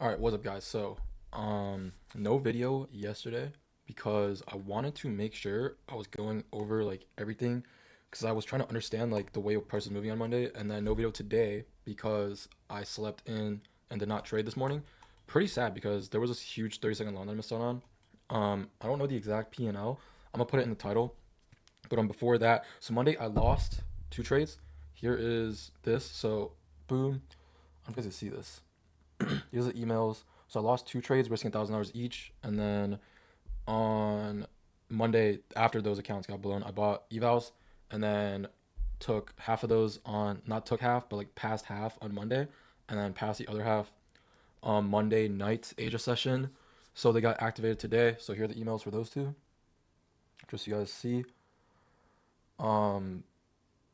All right, what's up, guys? No video yesterday because I wanted to make sure I was going over like everything because I was trying to understand like the way price is moving on Monday, and then no video today because I slept in and did not trade this morning. Pretty sad because there was this huge 30-second line that I missed out on. I don't know the exact P&L. I'm gonna put it in the title, but before that, so Monday I lost two trades. Here is this. So boom, I don't know if you guys can see this. These are the emails. So I lost two trades, risking $1,000 each. And then on Monday, after those accounts got blown, I bought evals and then took half of those on, not took half, but like passed half on Monday, and then passed the other half on Monday night Asia session. So they got activated today. So here are the emails for those two, just so you guys see. Um,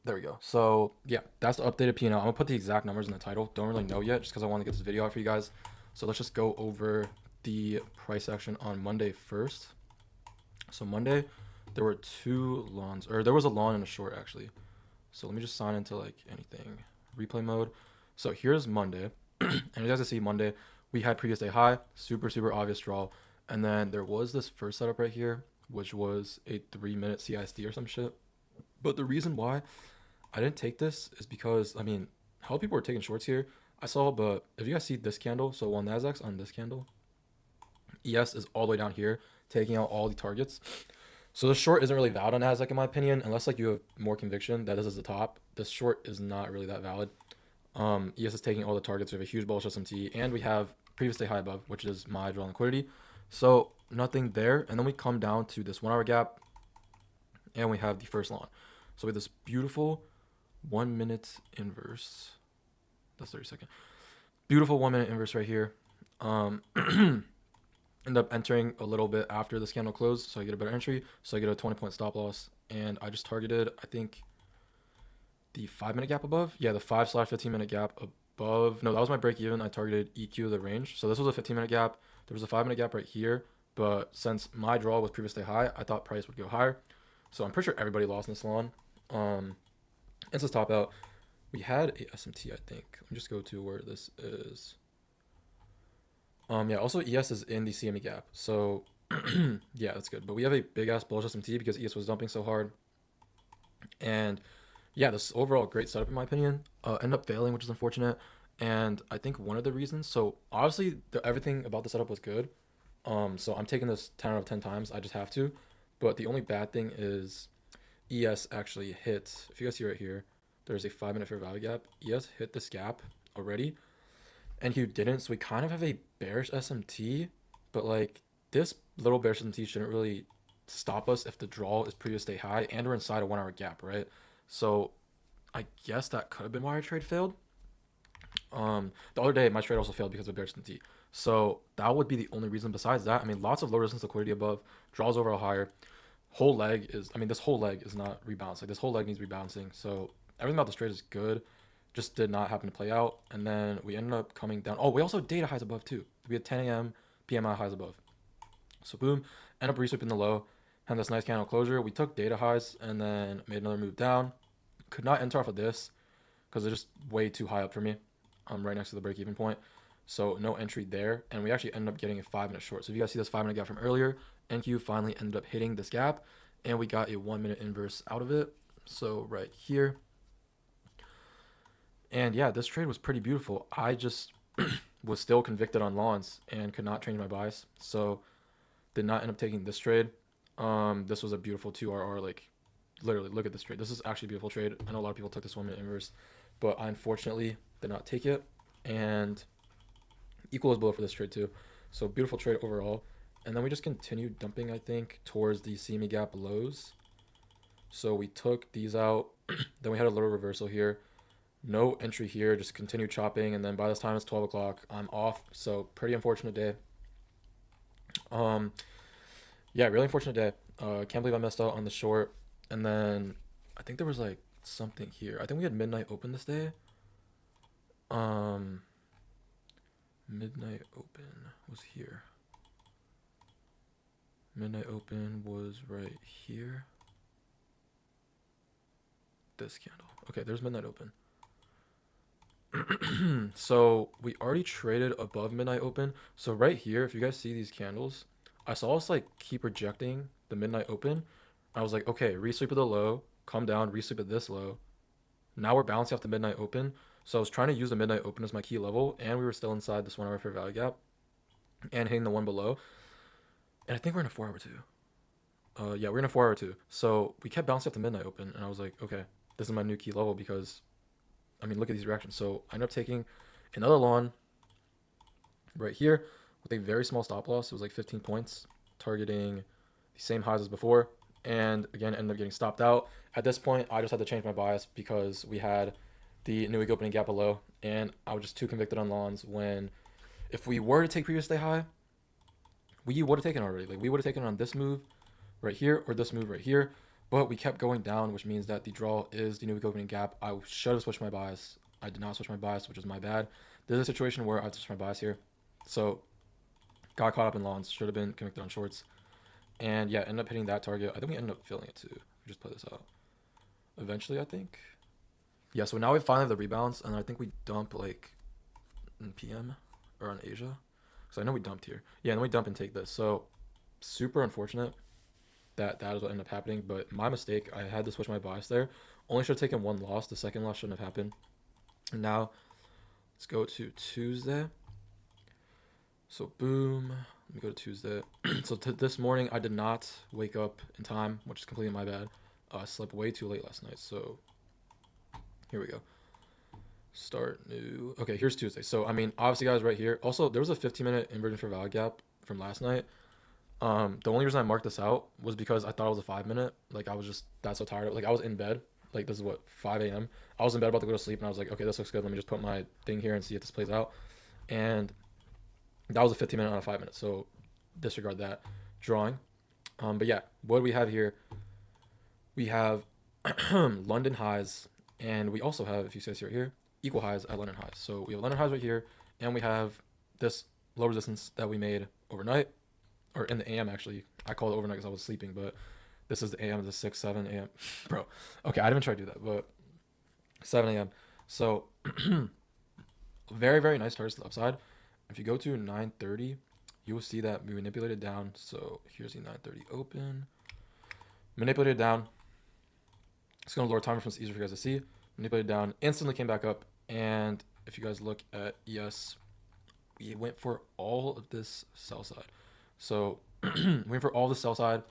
there we go. So yeah, that's the updated P&L. I'm gonna put the exact numbers in the title. Don't really know yet, just because I want to get this video out for you guys. So let's just go over the price action on Monday first. So Monday, there were two lawns, or there was a lawn and a short actually. So let me just sign into like anything, replay mode. So here's Monday, and you guys can see Monday, we had previous day high, super obvious draw, and then there was this first setup right here, which was a 3-minute CISD or some shit. But the reason why I didn't take this is because, I mean, how people were taking shorts here, I saw, but if you guys see this candle, so while Nasdaq's on this candle, ES is all the way down here, taking out all the targets. So the short isn't really valid on Nasdaq in my opinion, unless like you have more conviction that this is the top. This short is not really that valid. ES is taking all the targets. We have a huge bullish SMT, and we have previous day high above, which is my draw liquidity. So nothing there, and then we come down to this 1 hour gap, and we have the first long. So we have this beautiful 1 minute inverse. That's 30-second. Beautiful 1 minute inverse right here. End up entering a little bit after this candle closed, so I get a better entry. So I get a 20-point stop loss, and I just targeted, I think, the 5-minute gap above. Yeah, the 5/15-minute gap above. No, that was my break even. I targeted EQ the range. So this was a 15-minute gap. There was a 5-minute gap right here, but since my draw was previous day high, I thought price would go higher. So I'm pretty sure everybody lost in this lawn. It's this top out. We had a SMT, I think. Let me just go to where this is. Yeah, also ES is in the CME gap. So yeah, that's good. But we have a big ass bullish SMT because ES was dumping so hard. And yeah, this overall great setup in my opinion. Ended up failing, which is unfortunate. And I think one of the reasons, so obviously everything about the setup was good. So I'm taking this 10 out of 10 times. I just have to. But the only bad thing is ES actually hit. If you guys see right here, there's a 5-minute fair value gap. ES hit this gap already, and you didn't. So we kind of have a bearish SMT, but like this little bearish SMT shouldn't really stop us if the draw is previous day high and we're inside a 1 hour gap, right? So I guess that could have been why our trade failed. The other day my trade also failed because of bearish SMT. So that would be the only reason. Besides that, I mean, lots of low resistance liquidity above, draws overall higher. Whole leg is, I mean, this whole leg is not rebalanced. Like this whole leg needs rebalancing. So everything about this trade is good, just did not happen to play out. And then we ended up coming down. Oh, we also had data highs above too. We had 10 a.m. PMI highs above. So boom, end up resweeping the low, had this nice candle closure. We took data highs and then made another move down. Could not enter off of this because it's just way too high up for me. I'm right next to the break-even point. So no entry there. And we actually ended up getting a 5-minute short. So if you guys see this 5-minute gap from earlier, NQ finally ended up hitting this gap, and we got a 1-minute inverse out of it. So right here. And yeah, this trade was pretty beautiful. I just was still convicted on lawns and could not change my bias. So did not end up taking this trade. This was a beautiful 2RR. Like literally, look at this trade. This is actually a beautiful trade. I know a lot of people took this 1-minute inverse, but I unfortunately did not take it. And equal is below for this trade too. So beautiful trade overall. And then we just continued dumping, I think, towards the CME gap lows. So we took these out. Then we had a little reversal here. No entry here, just continue chopping. And then by this time it's 12 o'clock. I'm off. So pretty unfortunate day. Yeah, really unfortunate day. Can't believe I messed out on the short. And then I think there was like something here. I think we had midnight open this day. Midnight open was here. Midnight open was right here. This candle. Okay, there's midnight open. So we already traded above midnight open. So right here, if you guys see these candles, I saw us like keep rejecting the midnight open. I was like, okay, resweep at the low, come down, resweep at this low. Now we're bouncing off the midnight open. So I was trying to use the midnight open as my key level, and we were still inside this 1 hour fair value gap and hitting the one below. And I think we're in a 4 hour two. Yeah, we're in a 4 hour two. So we kept bouncing off the midnight open, and I was like, okay, this is my new key level because I mean, look at these reactions. So I ended up taking another long right here with a very small stop loss. It was like 15 points, targeting the same highs as before. And again, ended up getting stopped out. At this point, I just had to change my bias because we had the new week opening gap below. And I was just too convicted on longs when if we were to take previous day high, we would have taken already. Like we would have taken on this move right here or this move right here. But we kept going down, which means that the draw is the new week opening gap. I should have switched my bias. I did not switch my bias, which is my bad. There's a situation where I switched my bias here. So got caught up in longs. Should have been convicted on shorts. And yeah, ended up hitting that target. I think we ended up filling it too. We just play this out. Eventually, I think. Yeah, so now we finally have the rebounds, and I think we dump like in PM or on Asia. So I know we dumped here. Yeah, and then we dump and take this. So super unfortunate that is what ended up happening. But my mistake, I had to switch my bias there. Only should have taken one loss. The second loss shouldn't have happened. And now let's go to Tuesday. So boom, let me go to Tuesday. So this morning I did not wake up in time, which is completely my bad. I slept way too late last night. So here we go. Start new. Okay, here's Tuesday. So I mean, obviously, guys, right here. Also, there was a 15-minute inversion for value gap from last night. The only reason I marked this out was because I thought it was a 5 minute. Like I was just that so tired of. Like I was in bed. Like this is what 5 a.m. I was in bed about to go to sleep, and I was like, okay, this looks good. Let me just put my thing here and see if this plays out. And that was a 15-minute on a 5 minute. So disregard that drawing. But yeah, what do we have here? We have London highs, and we also have, if you guys see right here, equal highs at London highs. So we have London highs right here, and we have this low resistance that we made overnight, or in the AM actually. I call it overnight because I was sleeping, but this is the AM, the 6, 7 AM. Bro, okay, I didn't even try to do that, but 7 a.m. So very, very nice targets to the upside. If you go to 9:30, you will see that we manipulated down. So here's the 9:30 open. Manipulated down. It's going to lower time reference easier for you guys to see. Manipulated down, instantly came back up. And if you guys look at ES, we went for all of this sell side. So we went for all the sell side.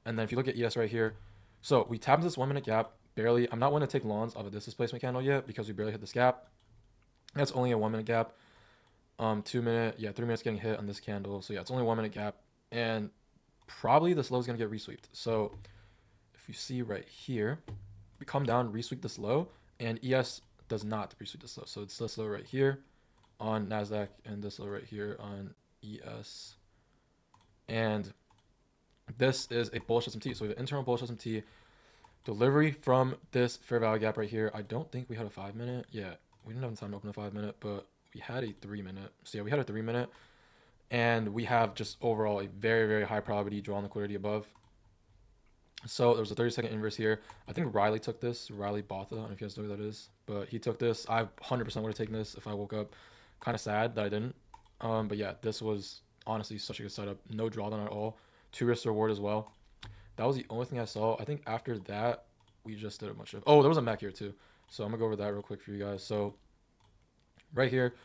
And then if you look at ES right here, so we tapped this 1 minute gap, barely. I'm not going to take longs off of this displacement candle yet because we barely hit this gap. That's only a 1 minute gap. 2 minute, yeah, 3 minutes getting hit on this candle. So yeah, it's only 1 minute gap. And probably this low is going to get resweeped. So if you see right here, we come down, resweep this low, and ES does not resweep this low. So it's this low right here on NASDAQ and this low right here on ES. And this is a bullish SMT. So we have an internal bullish SMT delivery from this fair value gap right here. I don't think we had a 5 minute. Yeah, we didn't have time to open a 5 minute, but we had a 3 minute. So yeah, we had a 3 minute. And we have just overall a very, very high probability draw on liquidity above. So there was a 30-second inverse here. I think Riley took this. Riley Botha. I don't know if you guys know who that is. But he took this. I 100% would have taken this if I woke up. Kind of sad that I didn't. But yeah, this was honestly such a good setup. No drawdown at all. 2 risk reward as well. That was the only thing I saw. I think after that, we just did a bunch of... Oh, there was a Mac here too. So I'm going to go over that real quick for you guys. So right here,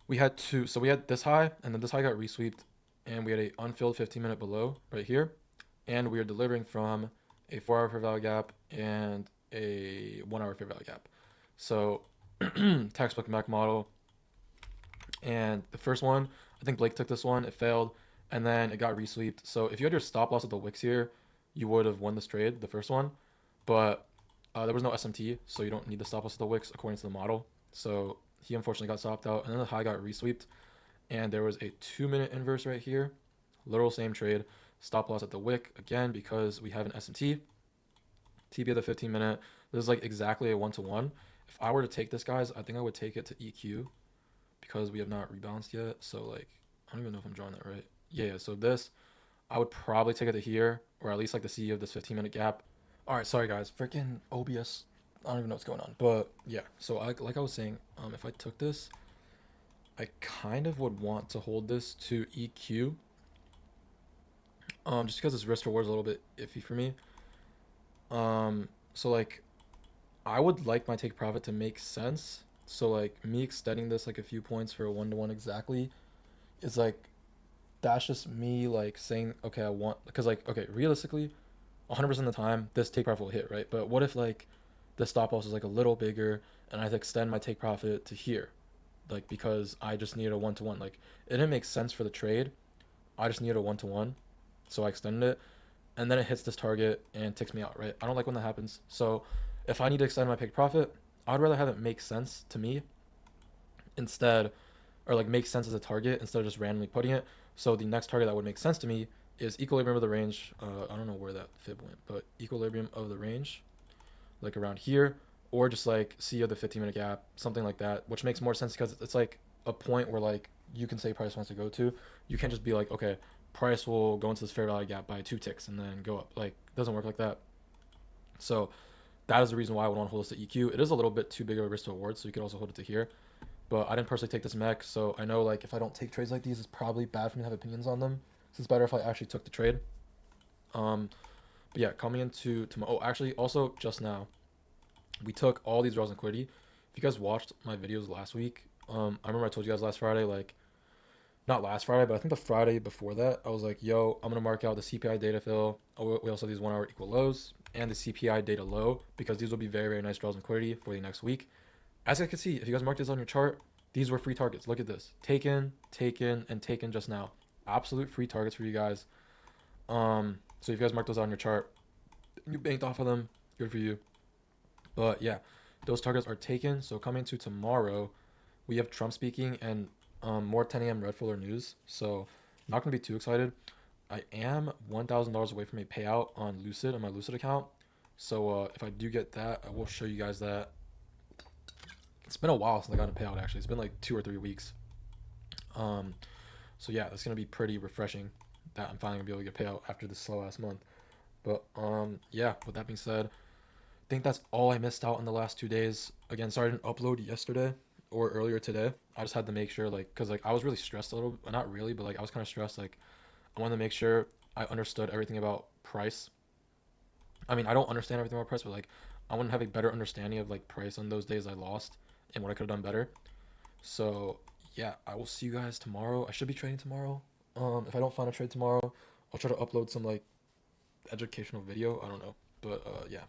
we had two. So we had this high, and then this high got resweeped. And we had a unfilled 15-minute below right here. And we are delivering from a 4 hour fair value gap and a 1 hour fair value gap. So textbook Mac model. And the first one, I think Blake took this one. It failed. And then it got resweeped. So if you had your stop loss at the wicks here, you would have won this trade, the first one. But there was no SMT, so you don't need the stop loss at the wicks according to the model. So he unfortunately got stopped out. And then the high got resweeped. And there was a 2-minute inverse right here. Literal same trade. Stop loss at the wick again because we have an SMT. TB at the 15-minute. This is like exactly a 1-to-1. If I were to take this, guys, I think I would take it to EQ because we have not rebalanced yet. So like, I don't even know if I'm drawing that right. Yeah, so this, I would probably take it to here or at least like the C of this 15-minute gap. All right, sorry guys, freaking OBS I don't even know what's going on. But yeah, so like I was saying, if I took this, I kind of would want to hold this to EQ, just because this risk reward is a little bit iffy for me. So like I would like my take profit to make sense. So like me extending this like a few points for a 1-to-1 exactly is like that's just me like saying okay I want because like okay realistically 100% of the time this take profit will hit, right? But what if like the stop loss is like a little bigger and I extend my take profit to here, like because I just needed a 1-to-1, like it didn't make sense for the trade. I just needed a 1-to-1, so I extended it, and then it hits this target and ticks me out, right? I don't like when that happens. So if I need to extend my take profit, I'd rather have it make sense to me instead, or like make sense as a target instead of just randomly putting it. So the next target that would make sense to me is equilibrium of the range. I don't know where that fib went, but equilibrium of the range, like around here, or just like C of the 15-minute gap, something like that, which makes more sense because it's like a point where like you can say price wants to go to. You can't just be like, okay, price will go into this fair value gap by 2 ticks and then go up. Like, it doesn't work like that. So that is the reason why I would want to hold this to EQ. It is a little bit too big of a risk to reward, so you could also hold it to here. But I didn't personally take this mech, so I know like if I don't take trades like these, it's probably bad for me to have opinions on them. So it's better if I actually took the trade. But yeah, coming into oh actually also just now we took all these draws in liquidity. If you guys watched my videos last week, I remember I told you guys last Friday, like not last Friday, but I think the Friday before that, I was like, yo, I'm gonna mark out the CPI data fill. Oh, we also have these 1 hour equal lows and the CPI data low because these will be very, very nice draws in liquidity for the next week. As I can see, if you guys mark this on your chart, these were free targets. Look at this. Taken, taken, and taken just now. Absolute free targets for you guys. So if you guys mark those on your chart, you banked off of them, good for you. But yeah, those targets are taken. So coming to tomorrow, we have Trump speaking and more 10 a.m. Red Fuller news. So not gonna be too excited. I am $1,000 away from a payout on Lucid on my Lucid account. So if I do get that, I will show you guys that. It's been a while since I got a payout actually. It's been like 2 or 3 weeks. Um, so yeah, that's gonna be pretty refreshing that I'm finally gonna be able to get payout after this slow ass month. But yeah, with that being said, I think that's all I missed out in the last 2 days. Again, sorry I didn't upload yesterday or earlier today. I just had to make sure like because like I was really stressed a little, not really, but like I was kind of stressed. Like I wanted to make sure I understood everything about price. I mean, I don't understand everything about price, but like I want to have a better understanding of like price on those days I lost and what I could have done better. So yeah, I will see you guys tomorrow. I should be trading tomorrow. If I don't find a trade tomorrow, I'll try to upload some like educational video. I don't know, but yeah.